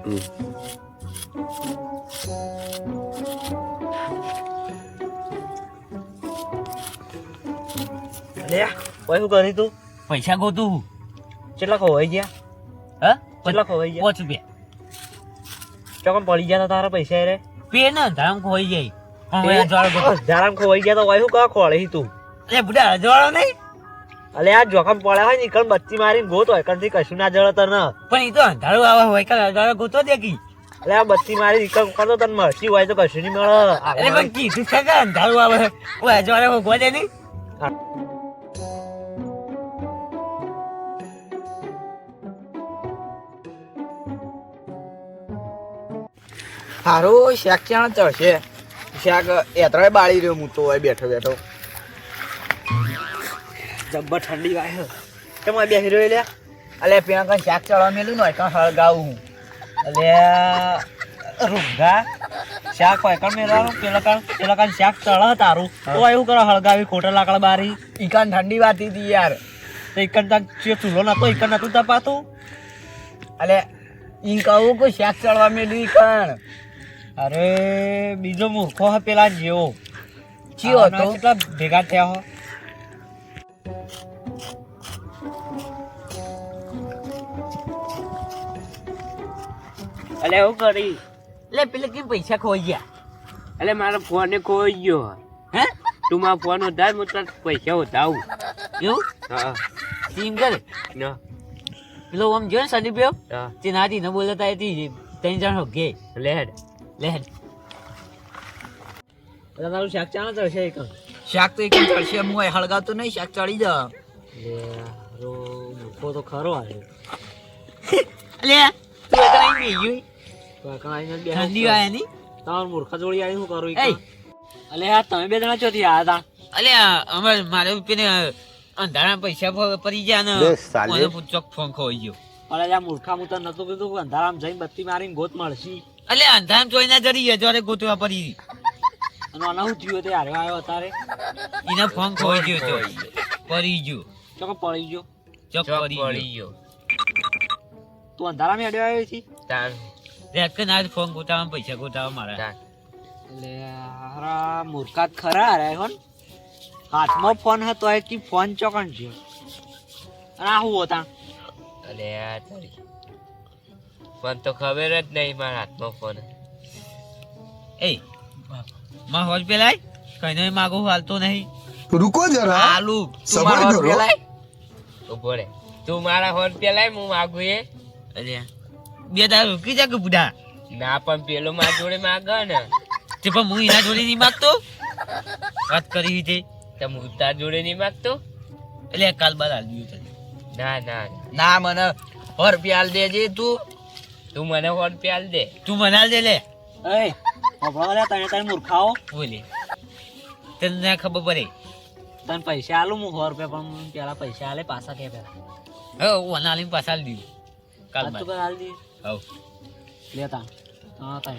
ઓય શું કરી તું? પૈસા ગોતું. કેટલા ખોવાઈ ગયા? હા, કેટલા ખોવાઈ ગયા? 5 રૂપિયા. ચોકમ પડી ગયા તારા પૈસા રે? પે ને ધામ ખોઈ જાય. હવે અજવાળો ગોતો. ધારામ ખોવાઈ ગયા તો ઓય શું કા ખોળે તું? અરે બુડા અજવાળો નહીં. અલે આ જોખમ પડ્યા હોય ને કણ બત્તી મારીને ગોત હોય કંથી કશું ના જળે તને. પણ એ તો અંધારું આવે હોય કે અજવાળો ગોતો દે કી. અલે આ બત્તી મારી નીકળ કરતો તને મળતી હોય તો કશું નહીં મળે. અરે પણ કીધું છે કે અંધારું આવે ઓય અજવાળો ગોતે નહીં. હારું શાક ક્યાં ચડશે? શાક એતરાય બાળી રહ્યો હું તો હોય બેઠો બેઠો. જબ્બર ઠંડી વાય કેમ આ બેસી રહ્યો લ્યા? અલે પેલા કઈ શાક ચડવા મેલું ને કઈ હળગાવું હું. અલે રૂંગા શાક હોય કણ મેળવાનું પેલા કાન શાક ચડે તારું તો એવું કરે હળગાવી ખોટા લાકડા બારી ઈકાન ઠંડી વાતી હતી યાર. તો ઈકણ તાર ચૂલો નતો ઈકણ નતું તપાતું. અલે ઈ કહું કે શાક ચડવા મેલું ઈકાન. અરે બીજો મૂર્ખો હે પેલા જેવો ચિયો હતો? કેટલા ભેગા થયા હો. અલે હું કરી એટલે પેલે કેમ પૈસા ખોઈ ગયા? એટલે મારો ફોન ખોઈ ગયો. હે તું મારો ફોન ઉધાર હું તાર પૈસા ઉધાવું. એવું? હા સીમ કરે ના પેલો આમ જો ને સદીપ્યો તે નાથી ન બોલતા હતી 3 જણ હોગે લેડ તારું શાક ચાલો ચડશે એક શાક તો ઈકાન ચડશે હું અહીં હળગાવતો નહીં શાક ચડી જા. મૂર્ખો તો ખરો આવ્યો. અલે તું એકલા આવી ગઈ ઠંડી વાય ની તમારું મૂર્ખા જોડી આવી શું કરું? એ અલે આ તમે બે જણા ચોથી આયા હતા? અલે અમાર મારે પેને અંધારા પૈસા પડી ગયા ને મને પૂછોક ફોન ખોઈ ગયો. અરે આ મૂર્ખા હું તો નતું કીધું અંધારામ જઈને બત્તી મારીને ગોત મળશી. અલે અંધારામ જોઈ ના જરી જોરે ગોતવા પડી અને આના હું થયું તે હારે આવ્યો તારે એને ફોન ખોઈ ગયો તો પડી ગયો. ચોક પડી ગયો ચોક પડી ગયો. તું અંધારામાં અડ્યો આવ્યો છે તાર દેખ ના ફોન ગોતાવા પૈસા ગોતાવા મારા. એટલે હારા મૂર્ખા ખરા અરે હોન હાથમાં ફોન હતો એ કી ફોન ચોકણ છે અને આ હું હતા. અલે આ તારી ફોન તો ખબર જ નહીં મારા હાથમાં ફોન. એ માં હોજ પેલાય કઈ નહીં માગો હાલતો નહીં. रुको जरा આલુ सबर करो ઉભો રે તું મારા ફોન પેલાય હું માગું એ અરે બે દાર રૂકી જા કે બુઢા ના પણ પેલો મારા જોડે માગ ને તે પણ હું એના જોડે નહીં માગતો વાત કરી તે તો હું તાર જોડે નહીં માગતો. એટલે કાલ બાદ આલ્યું તને. ના ના ના મને રૂપિયા દેજે તું. તું મને ફોન પે આલ દે. તું મનાલ દે લે એ અભળો લે તને મૂર્ખાઓ બોલે તને ના ખબર પડે. તને પૈસા આલું હું 100 રૂપિયા પણ પેલા પૈસા આલે પાછા કે પેલા હવે ઓનાલી પાછા દઉં કાલ બાદ. તું હાલ દી હવ લેતા હા તને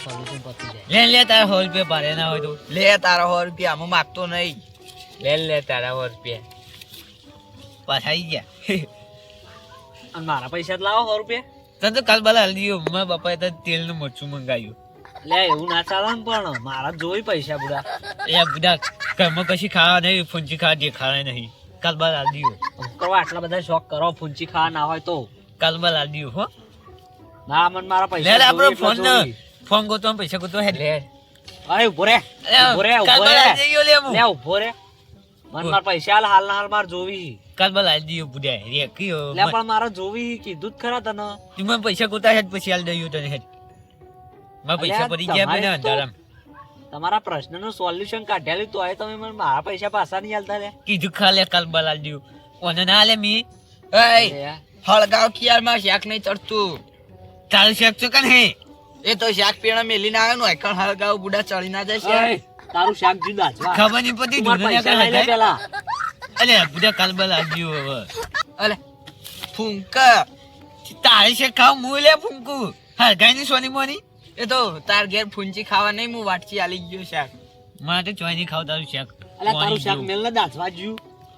સોલ્યુશન પતી જાય. લે લે તારા 100 રૂપિયા ભારે ના હોય તો લે તારા 100 રૂપિયા હું માગતો નહીં. લે તારા 100 રૂપિયા પાછા આવી ગયા. અને મારા પૈસા જ લાવો 100 રૂપિયા. તને તો કાલ બાદ આલી દઉં. મારા બાપાએ તો તેલનું મરચું મંગાવ્યું. લે એવું ના ચાલે ને પણ મારા જોઈ પૈસા બુડા એ બુઢા ઘરમાં કશી ખાવા નહીં ફૂંચી ખાવા દેખાડે નહીં. કાલ બાદ આલી દઉં. કરવા આટલા બધા શોખ કરો ફૂંચી ખાવા ના હોય તો કાલ બાદ આલી દઉં હો. ના મને મારા લે પૈસા લે આપણો જોઈએ ફોન એટલે ને જોઈ. ફોન ગોતો પૈસા ગોતો હે લે અરે ઉભો રે ઉભો રે કાલ ઉભો બાદ રે આલી દઉં લે હું. લે ઉભો રે મને મારા પૈસા હાલ ના હાલ માર જોવી. કાલ બાદ આલી દઉં બુઢા રે કયો લે પણ મારા જોવી કીધું જ ખરા તને. તું મને પૈસા ગોતા હે પછી આલી દઉં તને હે. મારા પૈસા અલ્યા, પડી ગયા તમારે મને તો- અંધારામ. તમારા પ્રશ્નનું સોલ્યુશન કાઢ્યાલું તો તમે મને મારા પૈસા પાછા નહીં આલતા લે. કીધું ખા લે કાલ બાદ આલી દઉં. ઓને ના લે મી એ હળગાવ કિયાર માં શાક નહીં ચડતું. તારું શેક છો કન હે એ તો શાક પેણા મેલી ના આવે ને એકણ હળગાવ બુડા ચડી ના જાય ઓય, તારું શાક જુદા જ વા. ખબર નહીં પડતી તું મારા ધૂળ પૈસા લઈ લે પેલા. અલે બુઢા કાલ બાદ આલી દઉં હવે. અલે ફૂંકા તારે શેક ખાવ મું લે ફૂંકુ હરગાઈ ની સોની મોની. એ તો તાર ઘેર ફૂંચી ખાવા નહીં હું વાટકી આલી ગયો શાક. મારે તો ચોઈ નહીં ખાવ તારું શેક. અલ્યા, તારું શાક મેલ ને દાચવા જ્યું.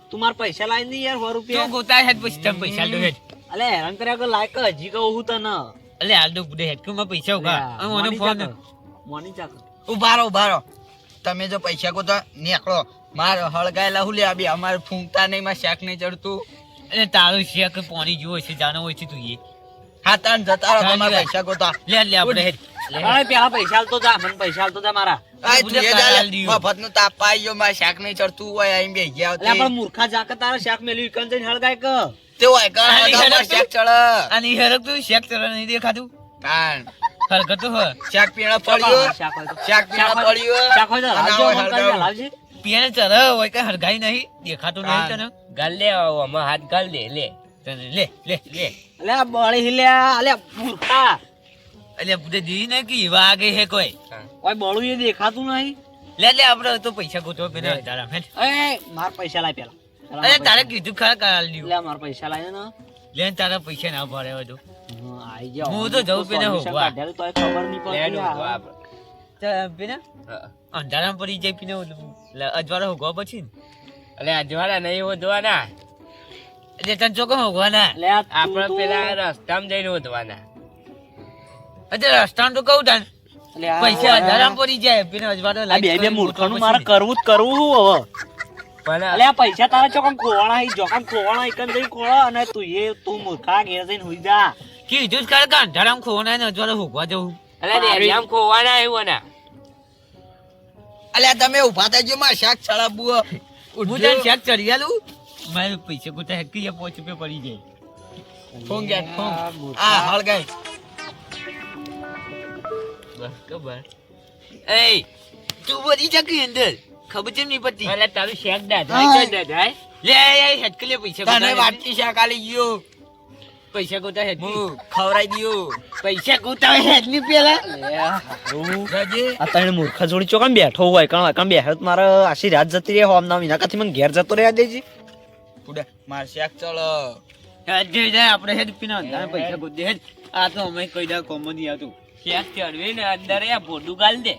તું મારા પૈસા લાવી દે યાર 100 તું રૂપિયા. ગોતા હે પછી તમે પૈસા લો હે. અલે હેરાન કર્યા કે લાયક હજી કહું હું તને. અલે હાલ તો બુડે હેડકમાં પૈસા ઉગા અને ફોન મોની ચાક ઉભા રહો તમે જો પૈસા કો તો નીકળો માર હળગાયેલા હું લે આ બે અમારે ફૂંકતા નહીં માં શાક નહીં ચડતું એટલે તારું શેક પાણી જેવો છે જાનો હોય છે તું એ હા તાન જતા રહો તમારા પૈસા કો તો લે આપણે હેડ અરે પેલા પૈસા આલતો જા મને પૈસા આલતો જા મારા આ તું એ જા લે મફતનું તાપ પાઈ ગયો માં શાક નહીં ચડતું હોય આઈ બે ગયા એટલે પણ મૂર્ખા જાક તારા શાક મેલ્યું ઇકન જઈને હળગાય કે તે હોય કર શાક ચડ અને હેરક તું શેક ચડે નહીં દેખાતું તાન હરકતો હ શાક પીણા પડ્યો શાક હોય તો શાક પીણા પડ્યો શાક હોય તો લાવજો અને ફોન કરીને લાવજે પીને ચર હોય કે હરગાઈ નહીં દેખાતું નહીં તને ગાલ લે આમાં હાથ ગાલ દે લે તને લે લે લે અલે આ બળી હિલ્યા અલે મૂર્ખા એટલે બુડે દી ને કે વાગે હે કોઈ ઓય બળું એ દેખાતું નહીં લે આપણે તો પૈસા ગોતો પેલા તારા હેડ એ માર પૈસા લાય પેલા અરે તારે કીધું ખરા કાલ લે દીધું માર પૈસા લાય ને લે તારા પૈસા ના ભરે હોય તો આઈ જાવ હું તો જઉં પેલા હોવા. તોય ખબર નહીં લેડ પડતી ઉભો આ. આપણે પીને હા. અંધારામાં પડી જાય પીને અજવાળા હોગવા પછી અલે અજવાળા નહીં હોદવાના એટલે તને ચોખ્ખો હોગવાના લે આ તું આપણે તો- પેલા રસ્તામાં જઈને હોદવાના એટલે રસ્તામાં તો કહું તાન લે આ- પૈસા અંધારામાં પડી જાય પીને અજવાળો આ બે મૂર્ખાનું મારે કરવું જ કરવું હું હવે પણ અલે આ પૈસા તારા ચોકમ ખોવાણા હી જોકમ ખોવાણા એકન જઈ ખોળા અને તું મૂર્ખા ઘેર જઈને હુઈ જા કીધું જ ખરા કે અંધારામાં ખોવાના ને અજવાળો હોગવા જવું અલે રેડિયામ ખોવાના આવ્યો ના અલ્યા તમે ઉભા થઈ ગયો માં શાક ચડાવવું હું તને શેક ચડી આલું મારે પૈસા ગોતા હેકી ₹5 પડી જાય ફોન ગયા ફોન આ મૂર્ખા. આ હળગાઈ બસ ખબર એ તું બધી જકી અંદર ખબર છે નહીં પડતી અલે તારું શેક દાધાય કે દાધાય લે હેડકે લે પૈસા તને ગોતા વાટકી શાક આલી ગયો પૈસા ગોતા હેડકી હું ખવરાઈ દ્યો પૈસા ગોતા હેડ ની પેલા લે આ હારું. જજે આ તને મૂર્ખા જોડી ચોકમ બેઠો હોય કામ બેઠો તો મારે આશી રાત જતી રહે હોમ નામ એના કાથી મને ઘેર જતો રહ્યા દેજી પુડા માર શાક ચલો હેડ જઈ જાય આપણે હેડ પીને અંધારા પૈસા ગોતી હેડ આ તો અમે કોઈ દા કોમ નહીં આવતું શેક ચડવી ને અંદર આ ભોડું ગાલ દે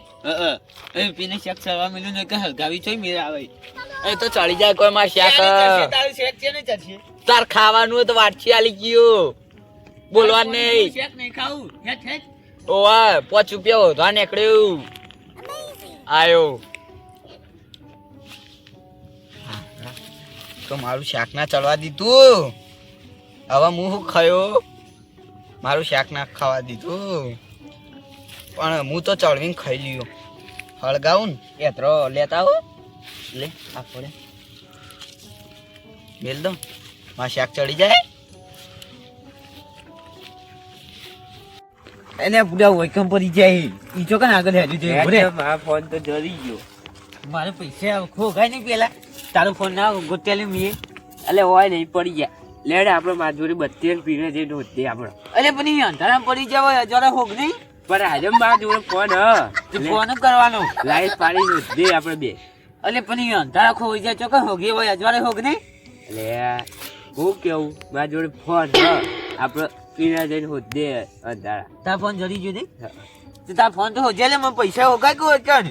એ પીને શેક સવા મિલું ને કે હલગાવી ચોય મેરા આવે એ તો ચડી જાય કોઈ માર શાક તારું શેક છે ને ચડશે તાર ખાવાનું હોય તો વાટકી આલી ગયો બોલવા નહીં શેક નહીં ખાવું હેડ હેડ ઓવા ₹5 હોધવા નીકળ્યું આયો તો મારું શાક ના ચડવા દીધું હવે હું શું ખાયો મારું શાક ના ખાવા દીધું પણ હું તો ચડવીને ખાઈ લ્યો હળગાવું ને એતરો લેતા આવો લે આ પડે મેલ દો મારું શાક ચડી જાય એને પૂરા વૈકમ પડી જાય ઈ તો કને આગળ હેડી જાય બોલે મારા ફોન તો જરી ગયો મારે પૈસા ખોગાય નહીં પેલા તારો ફોન ના ગોતેલી મીએ અલે હોય નહીં પડી ગયા લેડ આપણે માધુરી 32 પીને જઈને હોદે આપણે અરે પણ ઈ અંધારામાં પડી જાય જરા હોગ નહીં પણ આજે મારા જોડે ફોન તો ફોન જ કરવાનો લાઈટ પાડી હોદે આપણે બે અલે પણ ઈ અંધારા ખોઈ જાય ચોકન હોગે હોય અજવાળે હોગ નહીં અલે હું કેવું મારા જોડે ફોન આપણે પીને જઈને હોદે અંધારા તાર ફોન જડી ગયો નહીં તો તાર ફોન તો હોજે લે મને પૈસા હોગાય કે હોય કન